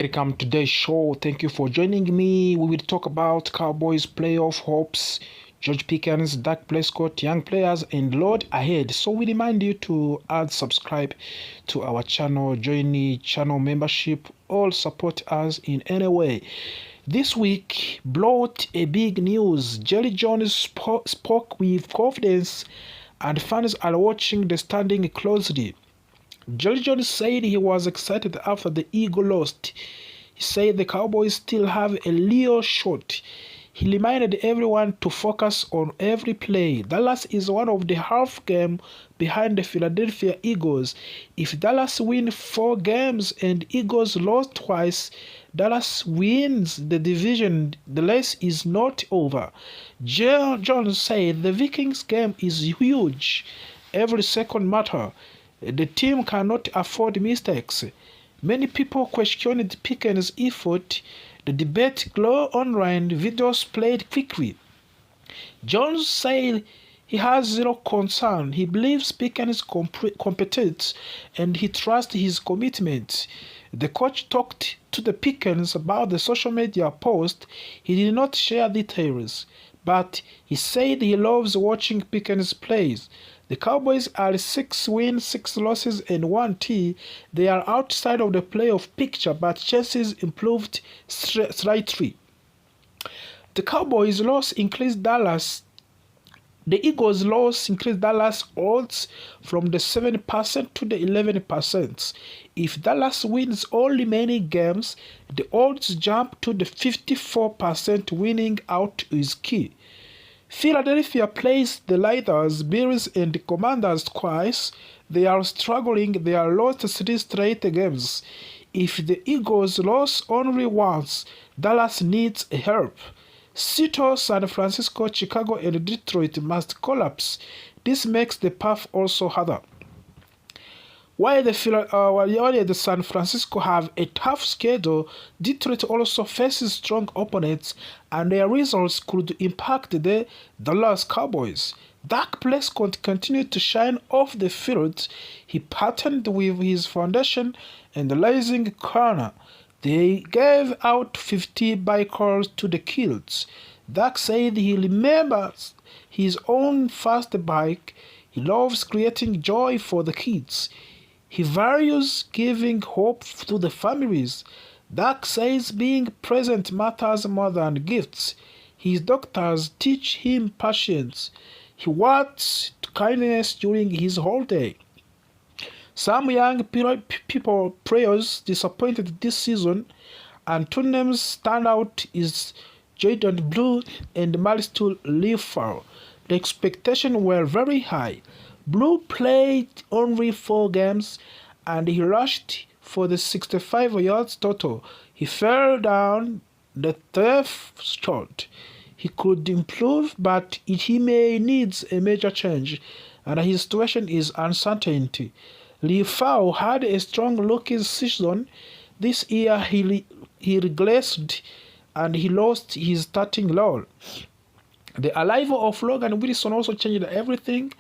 Welcome to today's show. Thank you for joining me. We will talk about Cowboys playoff hopes, George Pickens, Dak Prescott, young players, and load ahead. So we remind you to add subscribe to our channel, join the channel membership, or support us in any way. This week brought a big news. Jerry Jones spoke with confidence, and fans are watching the standing closely. Jerry Jones said he was excited after the Eagles lost. He said the Cowboys still have a real shot. He reminded everyone to focus on every play. Dallas is one of the half game behind the Philadelphia Eagles. If Dallas wins 4 games and Eagles lost twice, Dallas wins the division. The race is not over. Jerry Jones said the Vikings game is huge. Every second matters. The team cannot afford mistakes. Many people questioned Pickens' effort. The debate grew online, videos played quickly. Jones said he has zero concern. He believes Pickens' competence and he trusts his commitment. The coach talked to the Pickens about the social media post. He did not share details, but he said he loves watching Pickens plays. The Cowboys are 6 wins, 6 losses, and 1 T. They are outside of the playoff picture, but chances improved slightly. The Cowboys' loss increased Dallas. The Eagles' loss increased Dallas odds from the 7% to the 11%. If Dallas wins all remaining games, the odds jump to the 54%. Winning out is key. Philadelphia plays the Raiders, Bills, and the Commanders twice. They are struggling. They are lost 3 straight games. If the Eagles lose only once, Dallas needs help. Seattle, San Francisco, Chicago, and Detroit must collapse. This makes the path also harder. While the San Francisco have a tough schedule, Detroit also faces strong opponents, and their results could impact the Dallas Cowboys. Dak Prescott continued to shine off the field. He patterned with his foundation and the rising corner. They gave out 50 bikers to the kids. Dak said he remembers his own first bike. He loves creating joy for the kids. He values giving hope to the families. Dak says being present matters more than gifts. His doctors teach him patience. He works kindness during his holiday. Some young people players disappointed this season, and 2 names stand out is Jaden Blue and Marisol Leafar. The expectations were very high. Blue played only 4 games and he rushed for the 65 yards total. He fell down the 3rd shot. He could improve, but he may need a major change, and his situation is uncertain. Leafau had a strong looking season. This year he regressed and he lost his starting role. The arrival of Logan Wilson also changed everything.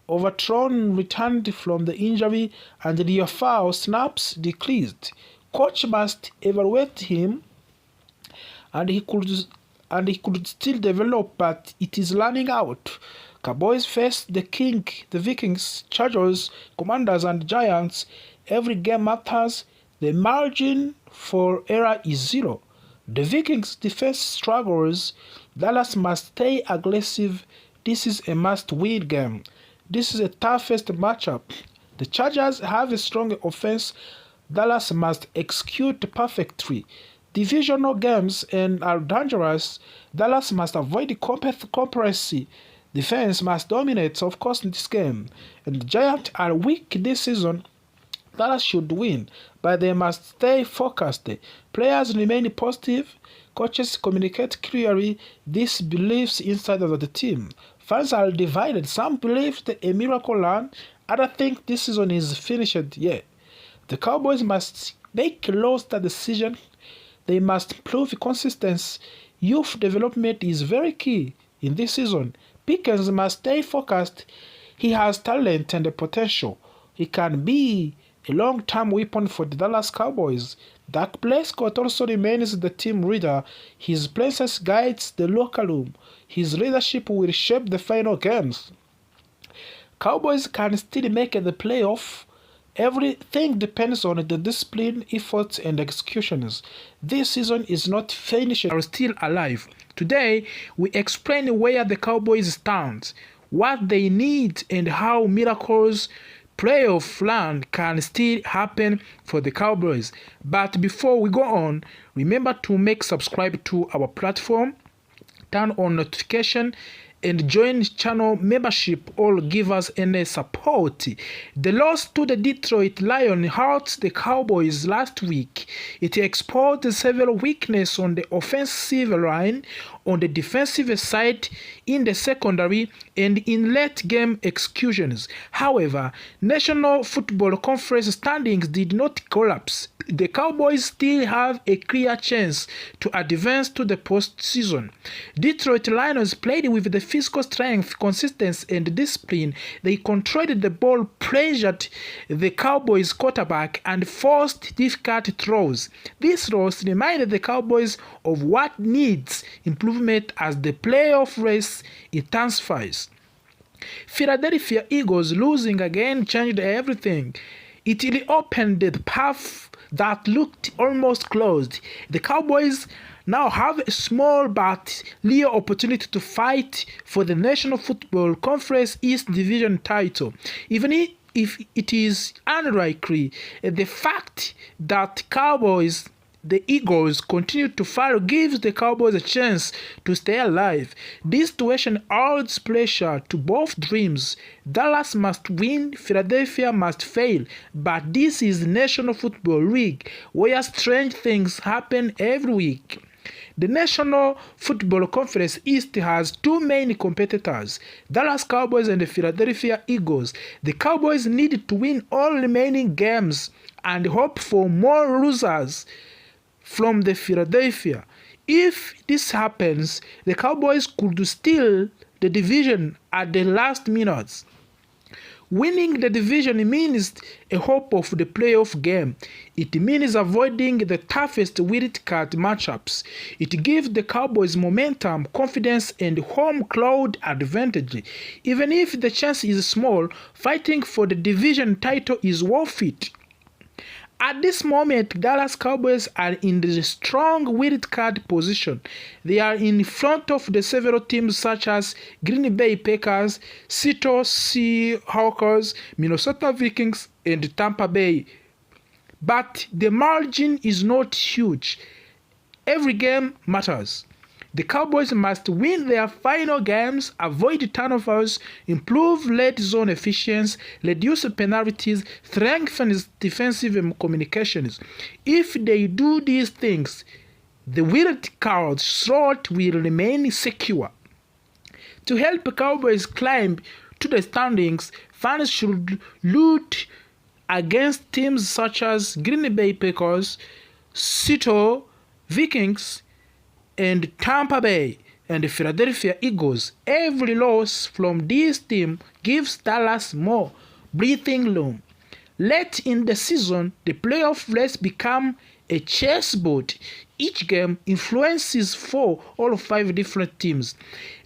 Overthrown returned from the injury and the foul snaps decreased. Coach must evaluate him, and he could still develop, but it is running out. Cowboys face the Vikings, Chargers, Commanders, and Giants. Every game matters. The margin for error is 0. The Vikings defense struggles. Dallas must stay aggressive. This is a must-win game. This is the toughest matchup. The Chargers have a strong offense. Dallas must execute perfectly. Divisional games and are dangerous. Dallas must avoid complacency. Defense must dominate, of course, in this game. And the Giants are weak this season. Dallas should win, but they must stay focused. Players remain positive. Coaches communicate clearly these beliefs inside of the team. Fans are divided. Some believe a miracle run. Others think this season is finished yet. The Cowboys must make a roster decision. They must prove consistency. Youth development is very key in this season. Pickens must stay focused. He has talent and potential. He can be a long-term weapon for the Dallas Cowboys. Dak Prescott also remains the team leader. His presence guides the locker room. His leadership will shape the final games. Cowboys can still make the playoff. Everything depends on the discipline, efforts, and executions. This season is not finished. Are still alive. Today, we explain where the Cowboys stand, what they need, and how miracles playoff run can still happen for the Cowboys. But before we go on, remember to subscribe to our platform, turn on notification, and join channel membership or give us any support. The loss to the Detroit Lions hurt the Cowboys last week. It exposed several weaknesses on the offensive line, on the defensive side, in the secondary, and in late-game executions. However, National Football Conference standings did not collapse. The Cowboys still have a clear chance to advance to the postseason. Detroit Lions played with the physical strength, consistency, and discipline. They controlled the ball, pressured the Cowboys quarterback, and forced difficult throws. This loss reminded the Cowboys of what needs improvement as the playoff race intensifies. Philadelphia Eagles losing again changed everything. It reopened the path that looked almost closed. The Cowboys now have a small but real opportunity to fight for the National Football Conference East Division title. Even if it is unlikely, the fact that the Eagles continue to fall gives the Cowboys a chance to stay alive. This situation adds pressure to both dreams. Dallas must win, Philadelphia must fail. But this is National Football League, where strange things happen every week. The National Football Conference East has two main competitors, Dallas Cowboys and the Philadelphia Eagles. The Cowboys need to win all remaining games and hope for more losers from the Philadelphia. If this happens, the Cowboys could steal the division at the last minutes. Winning the division means a hope of the playoff game. It means avoiding the toughest wild card matchups. It gives the Cowboys momentum, confidence, and home crowd advantage. Even if the chance is small, fighting for the division title is worth it. At this moment, Dallas Cowboys are in the strong wild card position. They are in front of the several teams such as Green Bay Packers, Seattle Seahawks, Minnesota Vikings, and Tampa Bay. But the margin is not huge. Every game matters. The Cowboys must win their final games, avoid turnovers, improve red zone efficiency, reduce penalties, strengthen defensive communications. If they do these things, the wild card slot will remain secure. To help Cowboys climb to the standings, fans should root against teams such as Green Bay Packers, Seattle Vikings, and Tampa Bay and the Philadelphia Eagles. Every loss from this team gives Dallas more breathing room. Late in the season, the playoff race become a chessboard. Each game influences 4 or 5 different teams.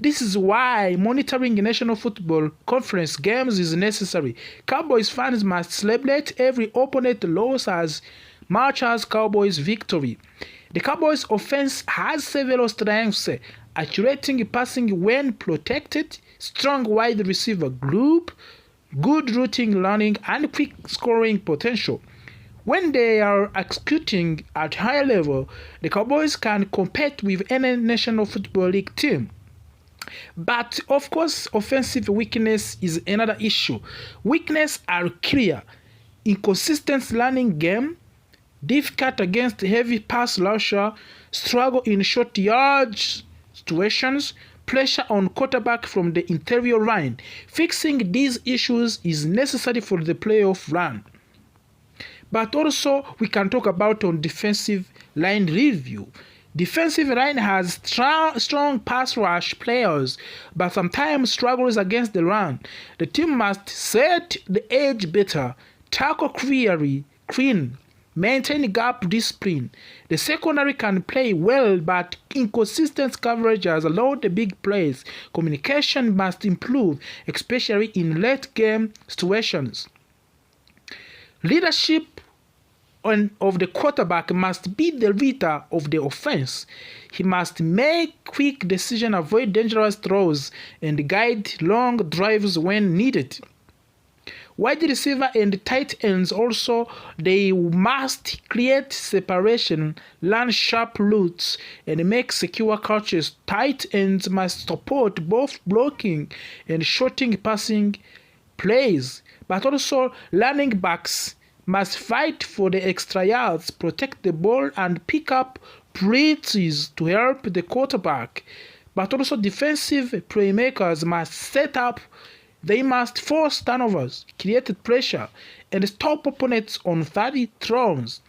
This is why monitoring National Football Conference games is necessary. Cowboys fans must celebrate every opponent loss as much as Cowboys victory. The Cowboys offense has several strengths, accurate passing when protected, strong wide receiver group, good routing running, and quick scoring potential. When they are executing at high level, the Cowboys can compete with any National Football League team. But of course, offensive weakness is another issue. Weaknesses are clear: inconsistent running game, difficult against heavy pass rusher, struggle in short yardage situations, pressure on quarterback from the interior line. Fixing these issues is necessary for the playoff run. But also, we can talk about on defensive line review. Defensive line has strong pass rush players, but sometimes struggles against the run. The team must set the edge better, tackle clean, maintain gap discipline. The secondary can play well, but inconsistent coverage has allowed the big plays. Communication must improve, especially in late game situations. Leadership of the quarterback must be the leader of the offense. He must make quick decisions, avoid dangerous throws, and guide long drives when needed. Wide receiver and tight ends also, they must create separation, learn sharp routes, and make secure catches. Tight ends must support both blocking and shorting passing plays, but also running backs must fight for the extra yards, protect the ball, and pick up blitzes to help the quarterback. But also defensive playmakers must set up. They must force turnovers, create pressure, and stop opponents on 30 throws.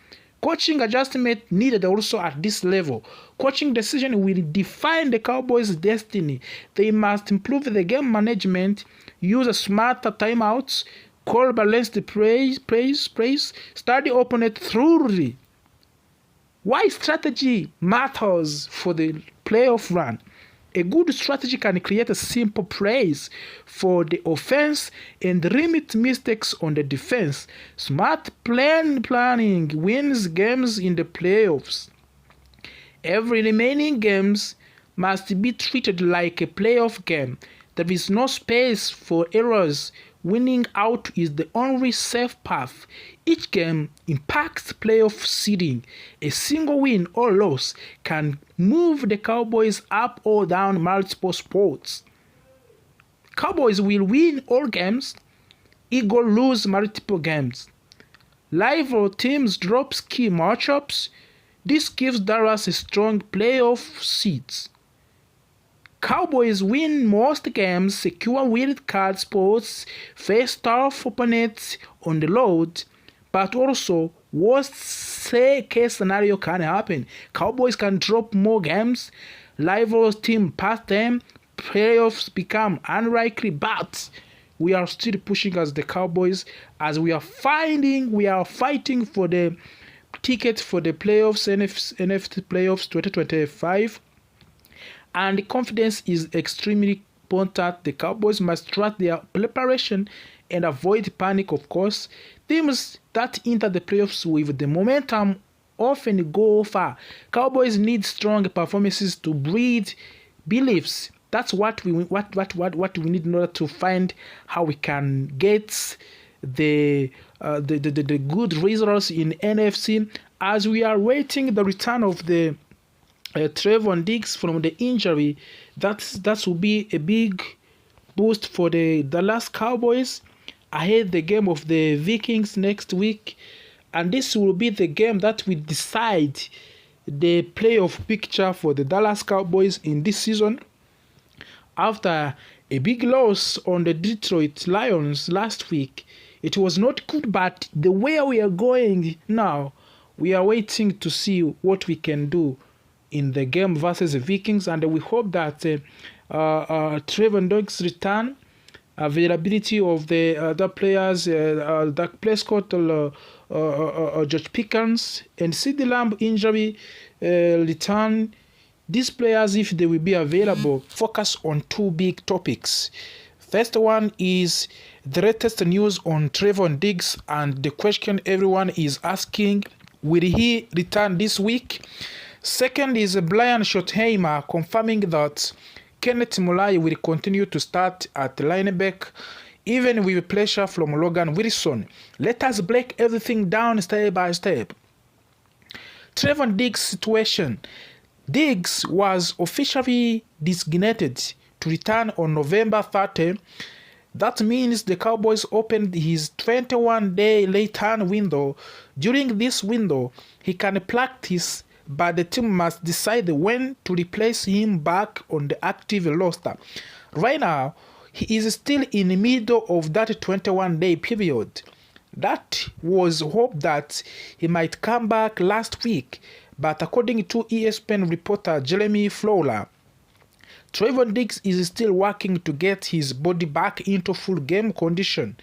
Coaching adjustment needed also at this level. Coaching decision will define the Cowboys' destiny. They must improve the game management, use smarter timeouts, call balanced plays, study opponent thoroughly. Why strategy matters for the playoff run? A good strategy can create a simple plays for the offense and limit mistakes on the defense. Smart planning wins games in the playoffs. Every remaining games must be treated like a playoff game. There is no space for errors. Winning out is the only safe path. Each game impacts playoff seeding. A single win or loss can move the Cowboys up or down multiple spots. Cowboys will win all games. Eagles lose multiple games. Rival teams drop key matchups. This gives Dallas a strong playoff seeds. Cowboys win most games, secure wild card spots, face tough opponents on the road, but also worst case scenario can happen. Cowboys can drop more games, rivals team pass them, playoffs become unlikely, but we are still pushing as the Cowboys as we are fighting for the ticket for the playoffs, NFC playoffs 2025. And confidence is extremely important. The Cowboys must trust their preparation and avoid panic, of course. Teams that enter the playoffs with the momentum often go far. Cowboys need strong performances to breed beliefs. That's what we need in order to find how we can get the good results in NFC as we are waiting the return of the Trevon Diggs from the injury. That will be a big boost for the Dallas Cowboys ahead the game of the Vikings next week, and this will be the game that will decide the playoff picture for the Dallas Cowboys in this season. After a big loss on the Detroit Lions last week, it was not good, but the way we are going now, we are waiting to see what we can do in the game versus the Vikings, and we hope that Trevon Diggs' return, availability of the other players, Dak Prescott, George Pickens, and CeeDee Lamb injury return. These players, if they will be available, focus on two big topics. First one is the latest news on Trevon Diggs, and the question everyone is asking, will he return this week? Second is Brian Schottenheimer confirming that Kenneth Murray will continue to start at linebacker, even with pressure from Logan Wilson. Let us break everything down step by step. Trevon Diggs' situation. Diggs was officially designated to return on November 30. That means the Cowboys opened his 21-day return window. During this window, he can practice, but the team must decide when to replace him back on the active roster. Right now, he is still in the middle of that 21-day period. That was hope that he might come back last week, but according to ESPN reporter Jeremy Fowler, Trevon Diggs is still working to get his body back into full game condition.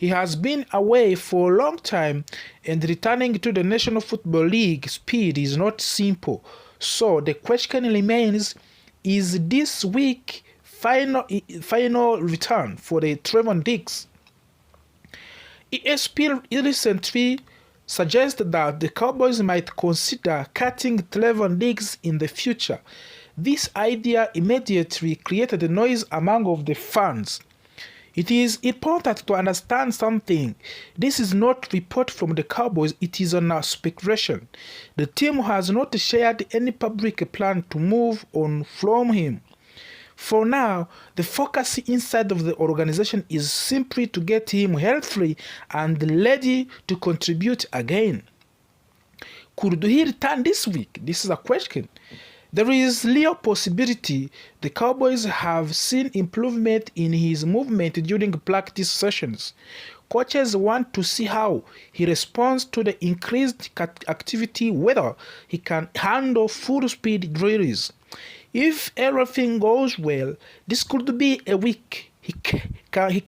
He has been away for a long time, and returning to the National Football League speed is not simple. So the question remains, is this week final return for the Trevon Diggs? ESPN recently suggested that the Cowboys might consider cutting Trevon Diggs in the future. This idea immediately created a noise among of the fans. It is important to understand something. This is not report from the Cowboys, it is on speculation. The team has not shared any public plan to move on from him. For now, the focus inside of the organization is simply to get him healthy and ready to contribute again. Could he return this week? This is a question. There is real possibility. The Cowboys have seen improvement in his movement during practice sessions. Coaches want to see how he responds to the increased activity, whether he can handle full-speed drills. If everything goes well, this could be a week he